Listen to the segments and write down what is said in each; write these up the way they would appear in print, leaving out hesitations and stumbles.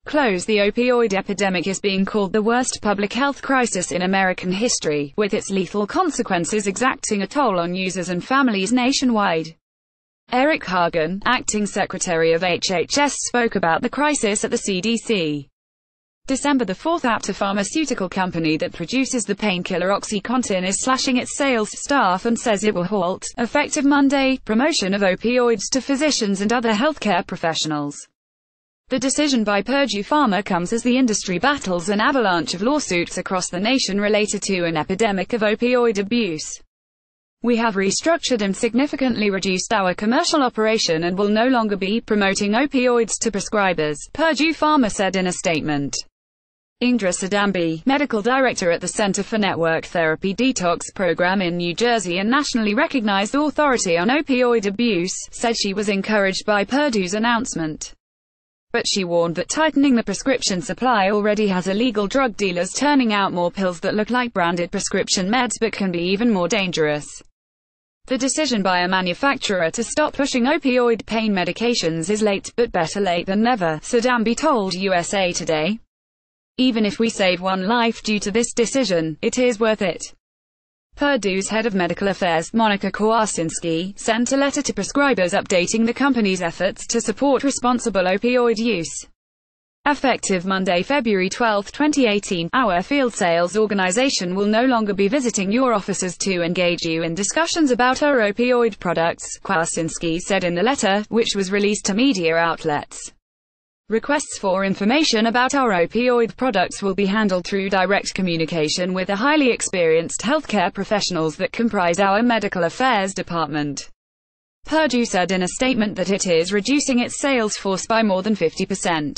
The opioid epidemic is being called the worst public health crisis in American history, with its lethal consequences exacting a toll on users and families nationwide. Eric Hagen, acting secretary of HHS, spoke about the crisis at the CDC. December the 4th. After pharmaceutical company that produces the painkiller Oxycontin is slashing its sales staff and says it will halt, effective Monday, promotion of opioids to physicians and other healthcare professionals. The decision by Purdue Pharma comes as the industry battles an avalanche of lawsuits across the nation related to an epidemic of opioid abuse. We have restructured and significantly reduced our commercial operation and will no longer be promoting opioids to prescribers, Purdue Pharma said in a statement. Indra Sadambi, medical director at the Center for Network Therapy Detox Program in New Jersey and nationally recognized authority on opioid abuse, said she was encouraged by Purdue's announcement. But she warned that tightening the prescription supply already has illegal drug dealers turning out more pills that look like branded prescription meds but can be even more dangerous. The decision by a manufacturer to stop pushing opioid pain medications is late, but better late than never, Sadambi told USA Today. Even if we save one life due to this decision, it is worth it. Purdue's head of medical affairs, Monica Kwasinski, sent a letter to prescribers updating the company's efforts to support responsible opioid use. Effective Monday, February 12, 2018, our field sales organization will no longer be visiting your offices to engage you in discussions about our opioid products, Kwasinski said in the letter, which was released to media outlets. Requests for information about our opioid products will be handled through direct communication with the highly experienced healthcare professionals that comprise our medical affairs department. Purdue said in a statement that it is reducing its sales force by more than 50%.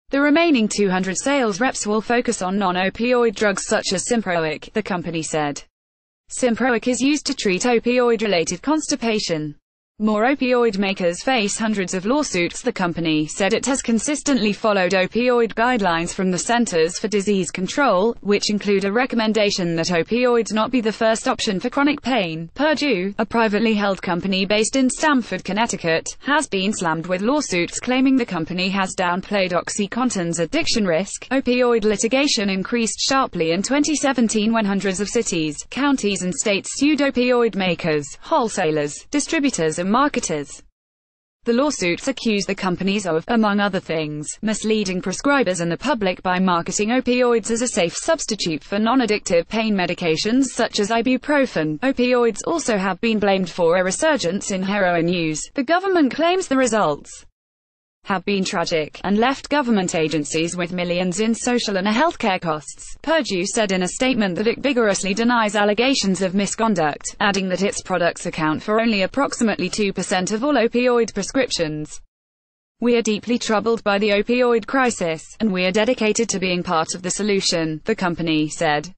The remaining 200 sales reps will focus on non-opioid drugs such as Symproic, the company said. Symproic is used to treat opioid-related constipation. More opioid makers face hundreds of lawsuits. The company said it has consistently followed opioid guidelines from the Centers for Disease Control, which include a recommendation that opioids not be the first option for chronic pain. Purdue, a privately held company based in Stamford, Connecticut, has been slammed with lawsuits claiming the company has downplayed Oxycontin's addiction risk. Opioid litigation increased sharply in 2017 when hundreds of cities, counties and states sued opioid makers, wholesalers, distributors and marketers. The lawsuits accuse the companies of, among other things, misleading prescribers and the public by marketing opioids as a safe substitute for non-addictive pain medications such as ibuprofen. Opioids also have been blamed for a resurgence in heroin use. The government claims the results have been tragic, and left government agencies with millions in social and healthcare costs. Purdue said in a statement that it vigorously denies allegations of misconduct, adding that its products account for only approximately 2% of all opioid prescriptions. We are deeply troubled by the opioid crisis, and we are dedicated to being part of the solution, the company said.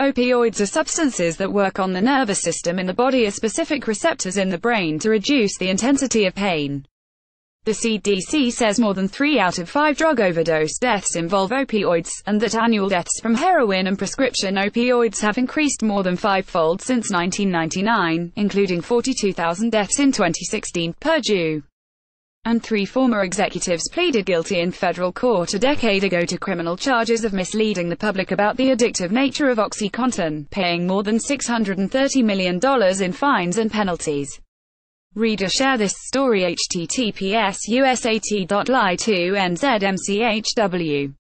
Opioids are substances that work on the nervous system in the body as specific receptors in the brain to reduce the intensity of pain. The CDC says more than 3 out of 5 drug overdose deaths involve opioids, and that annual deaths from heroin and prescription opioids have increased more than 5-fold since 1999, including 42,000 deaths in 2016. Purdue and 3 former executives pleaded guilty in federal court a decade ago to criminal charges of misleading the public about the addictive nature of Oxycontin, paying more than $630 million in fines and penalties. Reader, share this story. https://usat.ly2nzmchw